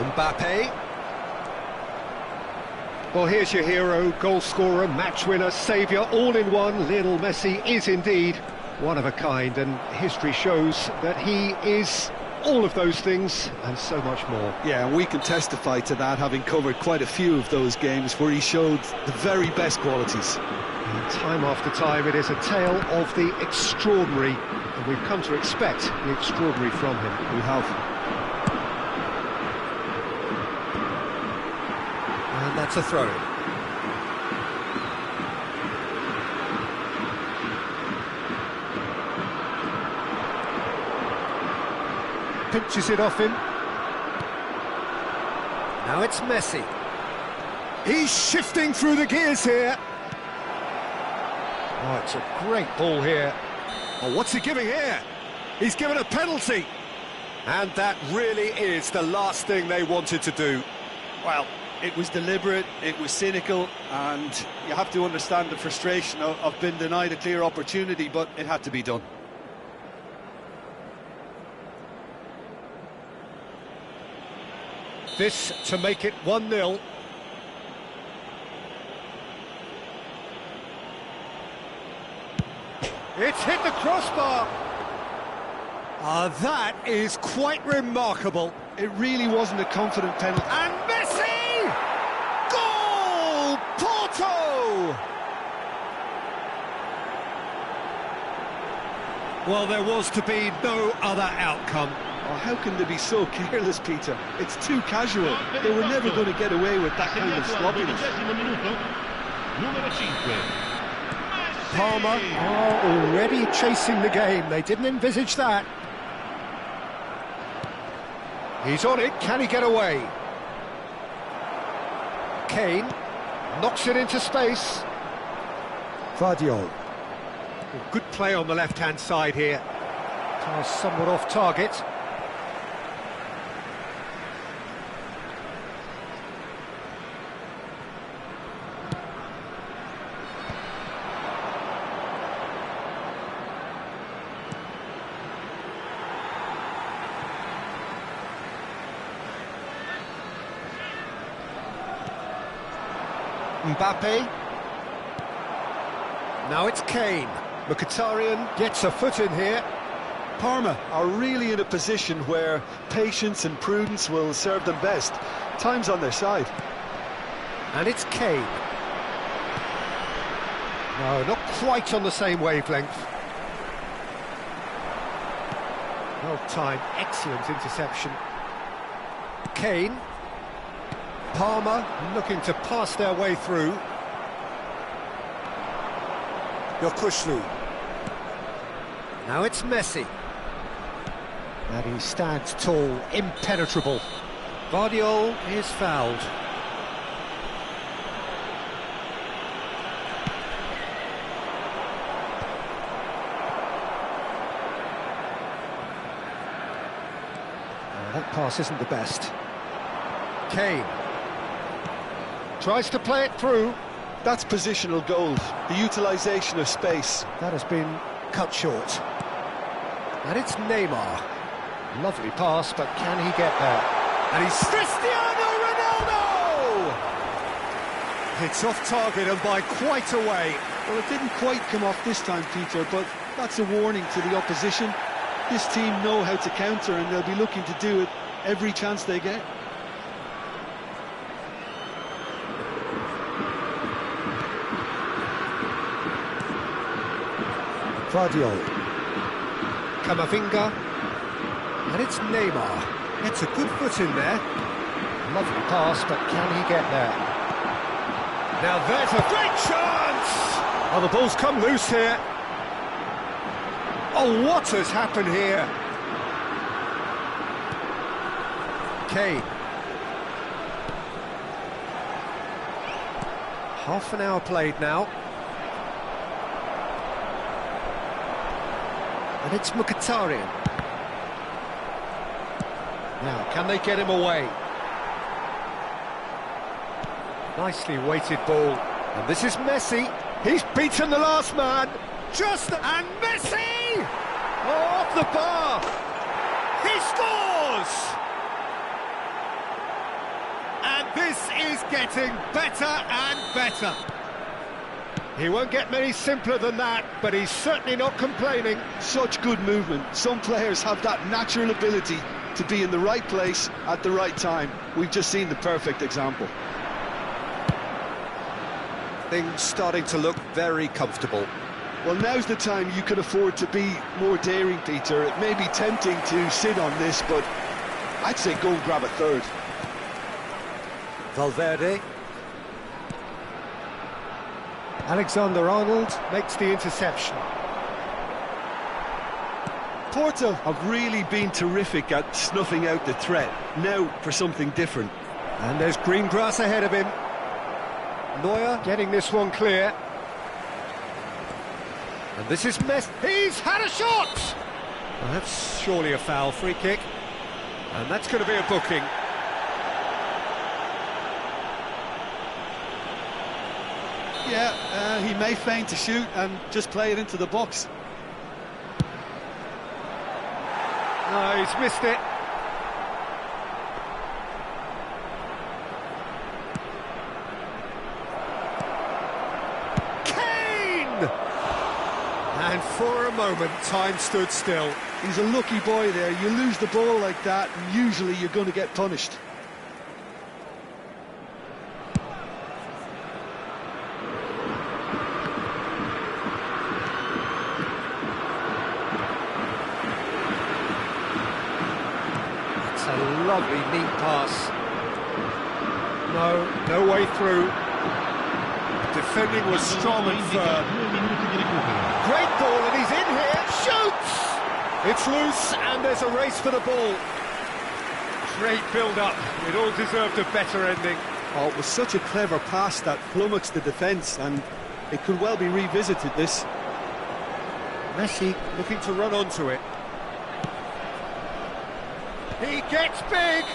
Mbappe. Well, here's your hero, goal scorer, match winner, saviour, all in one. Lionel Messi is indeed one of a kind, and history shows that he is all of those things and so much more. Yeah, and we can testify to that, having covered quite a few of those games where he showed the very best qualities. And time after time, it is a tale of the extraordinary, and we've come to expect the extraordinary from him. We have. And that's a throw-in. Pinches it off him. Now it's Messi. He's shifting through the gears here. Oh, it's a great ball here. Oh, what's he giving here? He's given a penalty. And that really is the last thing they wanted to do. Well, it was deliberate, it was cynical, and you have to understand the frustration of being denied a clear opportunity, but it had to be done. This to make it 1-0. It's hit the crossbar. That is quite remarkable. It really wasn't a confident penalty. And Messi! Goal! Porto! Well, there was to be no other outcome. Oh, how can they be so careless, Peter? It's too casual. They were never going to get away with that kind of sloppiness. Numero 5. Palmer are already chasing the game. They didn't envisage that. He's on it. Can he get away? Kane knocks it into space. Vardiol. Good play on the left-hand side here. Pass somewhat off target. Mbappe. Now it's Kane. Mkhitaryan gets a foot in here. Parma are really in a position where patience and prudence will serve them best. Time's on their side. And it's Kane. No, not quite on the same wavelength. Well timed, excellent interception. Kane. Palmer looking to pass their way through. Yokushlu. Now it's Messi. And he stands tall, impenetrable. Vardiol is fouled. That pass isn't the best. Kane tries to play it through. That's positional gold, the utilisation of space. That has been cut short. And it's Neymar. Lovely pass, but can he get there? And he's Cristiano Ronaldo! It's off target and by quite a way. Well, it didn't quite come off this time, Peter, but that's a warning to the opposition. This team know how to counter, and they'll be looking to do it every chance they get. Vardiol. Camavinga. And it's Neymar. It's a good foot in there. Lovely pass, but can he get there? Now there's a great chance! Oh, the ball's come loose here. Oh, what has happened here? Kane. Half an hour played now. And it's Mkhitaryan. Now, can they get him away? Nicely weighted ball. And this is Messi. He's beaten the last man. And Messi! Oh, off the bar. He scores! This is getting better and better. He won't get many simpler than that, but he's certainly not complaining. Such good movement. Some players have that natural ability to be in the right place at the right time. We've just seen the perfect example. Things starting to look very comfortable. Well, now's the time you can afford to be more daring, Peter. It may be tempting to sit on this, but I'd say go and grab a third. Valverde. Alexander-Arnold makes the interception. Porto have really been terrific at snuffing out the threat. Now for something different. And there's green grass ahead of him. Neuer getting this one clear. And this is Messi. He's had a shot! Well, that's surely a foul, free kick. And that's going to be a booking. Yeah, he may feign to shoot and just play it into the box. No, he's missed it. Kane! And for a moment, time stood still. He's a lucky boy there. You lose the ball like that, and usually you're going to get punished. A lovely, neat pass. No way through. Defending was strong and firm. Great ball, and he's in here. Shoots! It's loose, and there's a race for the ball. Great build-up. It all deserved a better ending. Oh, it was such a clever pass that flummoxed the defence, and it could well be revisited, this. Messi looking to run onto it. He gets big!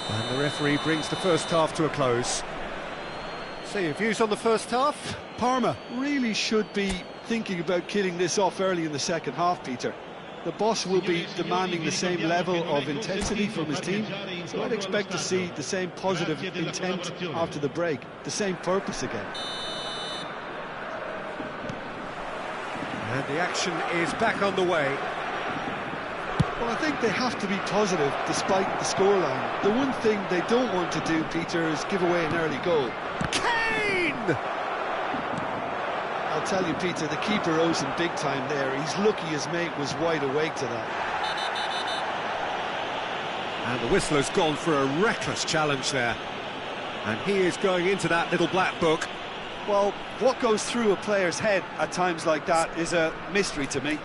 And the referee brings the first half to a close. So your views on the first half? Parma really should be thinking about killing this off early in the second half, Peter. The boss will be demanding the same level of intensity from his team, so I'd expect to see the same positive intent after the break, the same purpose again. And the action is back on the way. Well, I think they have to be positive despite the scoreline. The one thing they don't want to do, Peter, is give away an early goal. Kane! I'll tell you, Peter, the keeper owes him big time there. He's lucky his mate was wide awake to that. And the whistle has gone for a reckless challenge there. And he is going into that little black book. Well, what goes through a player's head at times like that is a mystery to me.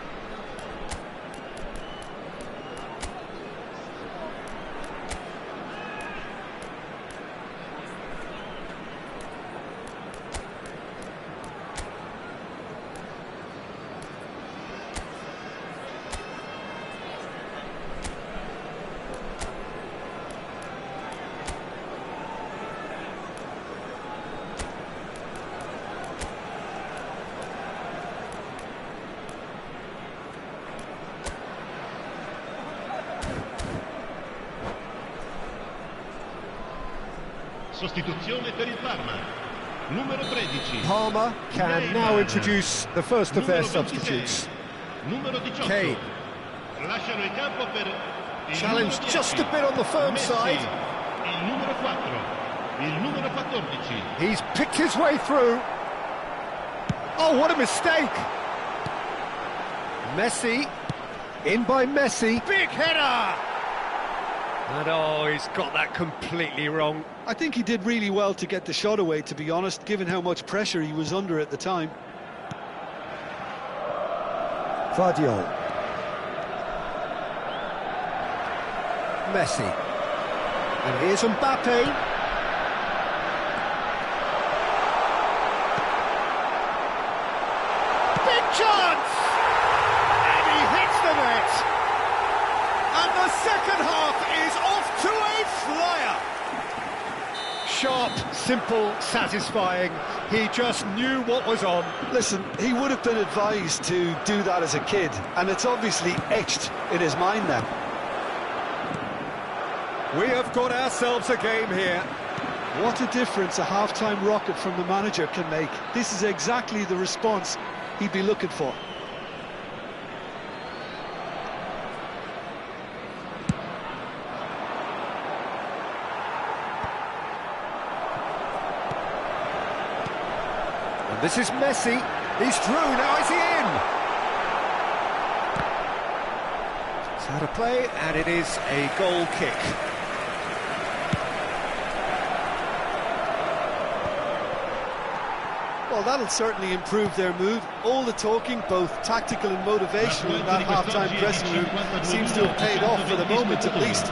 Sostituzione per il Parma. Numero 13. Parma can now introduce the first of their substitutes. Numero 18. Kane. Lasciano il campo per il Challenge numero 10. just a bit on the firm Messi. side. Il numero 4. Il numero 14. He's picked his way through. Oh, what a mistake! Messi, in by Messi. Big header! And oh, he's got that completely wrong. I think he did really well to get the shot away, to be honest, given how much pressure he was under at the time. Vardiol. Messi. And here's Mbappe. Big chance! And he hits the net. And the second half is off to a flyer. Sharp, simple, satisfying. He just knew what was on. Listen, he would have been advised to do that as a kid, and it's obviously etched in his mind now. We have got ourselves a game here. What a difference a half-time rocket from the manager can make. This is exactly the response he'd be looking for. And this is Messi. He's through, now is he in? It's out of play, and it is a goal kick. Well, that'll certainly improve their mood. All the talking, both tactical and motivational, in that half-time dressing room seems to have paid off for the moment, at least.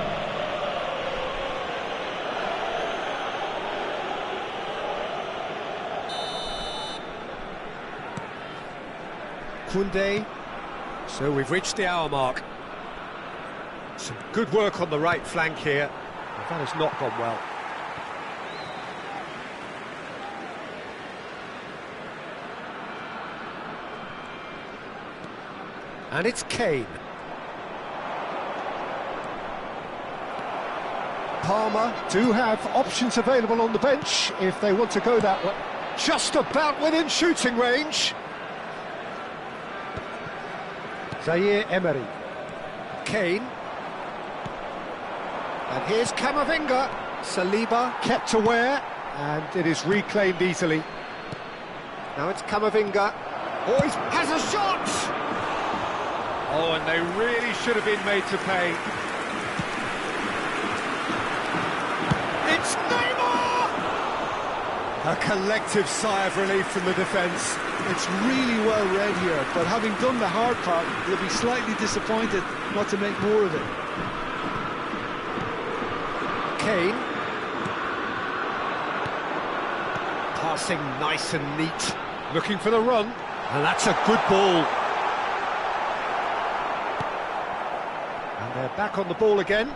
Koundé. So we've reached the hour mark. Some good work on the right flank here. That has not gone well. And it's Kane. Palmer do have options available on the bench if they want to go that way. Just about within shooting range. Zaire Emery. Kane. And here's Camavinga. Saliba kept aware, and it is reclaimed easily. Now it's Camavinga. Oh, he has a shot! Oh, and they really should have been made to pay. It's Neymar! A collective sigh of relief from the defence. It's really well read here, but having done the hard part, they'll be slightly disappointed not to make more of it. Kane. Passing nice and neat. Looking for the run. And that's a good ball. And they're back on the ball again.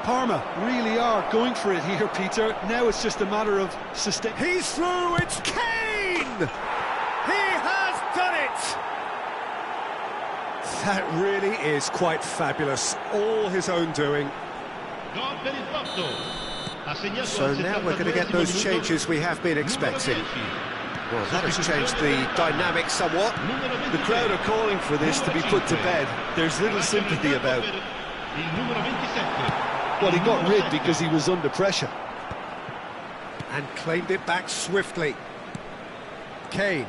Parma really are going for it here, Peter. Now it's just a matter of sustain. He's through, it's Kane! He has done it! That really is quite fabulous. All his own doing. So now we're going to get those changes we have been expecting. Well, that has changed the dynamic somewhat. The crowd are calling for this to be put to bed. There's little sympathy about it. Well, he got rid because he was under pressure. And claimed it back swiftly. Kane.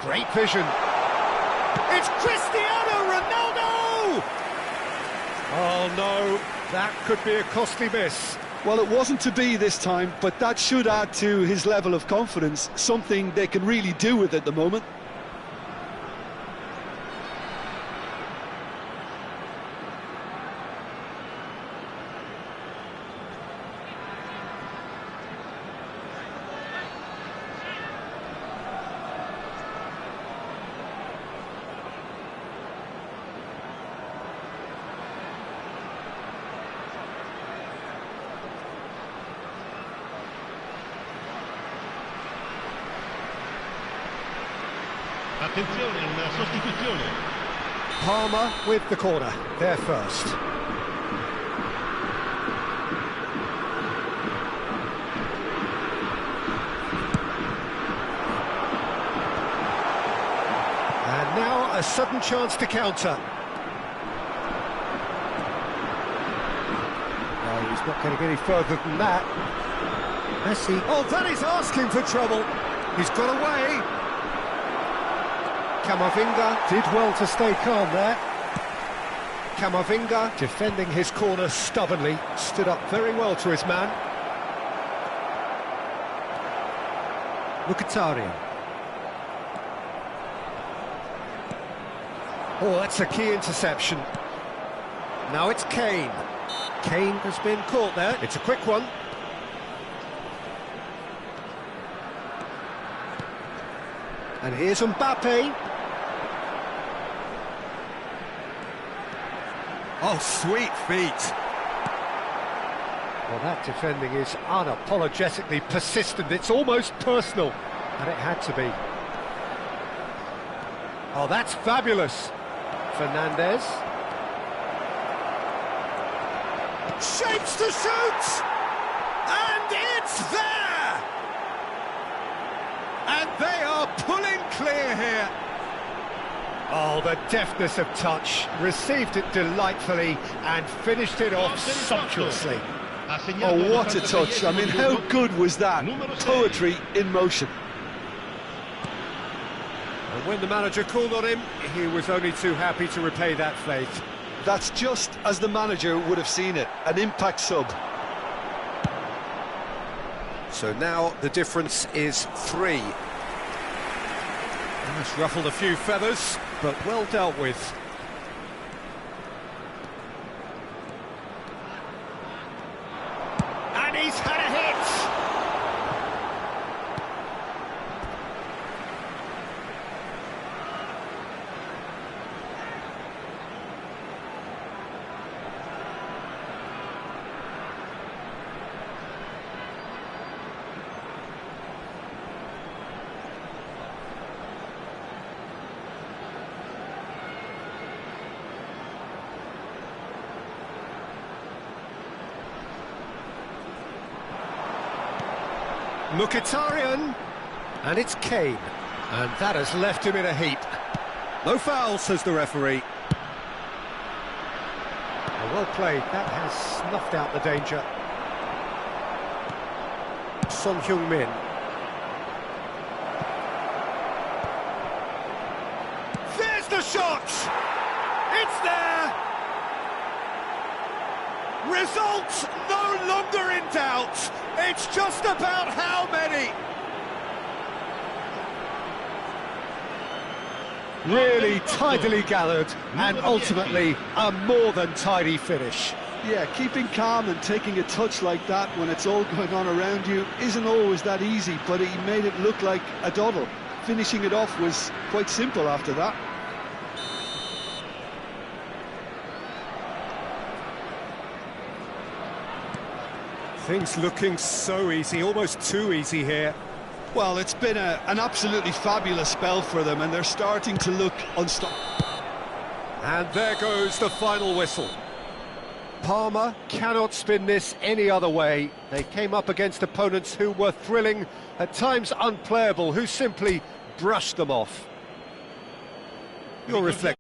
Great vision. It's Cristiano Ronaldo! Oh no, that could be a costly miss. Well, it wasn't to be this time, but that should add to his level of confidence, something they can really do with at the moment. Attenzione, una sostituzione. Palmer with the corner, there first. And now a sudden chance to counter. No, he's not going to get any further than that. Messi. Oh, that is asking for trouble. He's got away. Camavinga did well to stay calm there. Camavinga defending his corner stubbornly, stood up very well to his man. Mkhitaryan. Oh, that's a key interception. Now it's Kane. Kane has been caught there. It's a quick one. And here's Mbappe. Oh, sweet feet. Well, that defending is unapologetically persistent. It's almost personal, and it had to be. Oh, that's fabulous. Fernandes. Shapes to shoot! And it's there! And they are pulling clear here. Oh, the deftness of touch. Received it delightfully and finished it off sumptuously. Oh, what a touch. I mean, how good was that? Poetry in motion. And when the manager called on him, he was only too happy to repay that faith. That's just as the manager would have seen it, an impact sub. So now the difference is 3. That's ruffled a few feathers, but well dealt with. And he's had a hit! Mkhitaryan, and it's Kane, and that has left him in a heap. No foul, says the referee. Well played, that has snuffed out the danger. Son Heung-min. There's the shot! It's there! Results no longer in doubt. It's just about how many. Really tidily gathered and ultimately a more than tidy finish. Yeah, keeping calm and taking a touch like that when it's all going on around you isn't always that easy, but he made it look like a doddle. Finishing it off was quite simple after that. Things looking so easy, almost too easy here. Well, it's been an absolutely fabulous spell for them, and they're starting to look unstoppable. And there goes the final whistle. Parma cannot spin this any other way. They came up against opponents who were thrilling, at times unplayable, who simply brushed them off. Your reflection.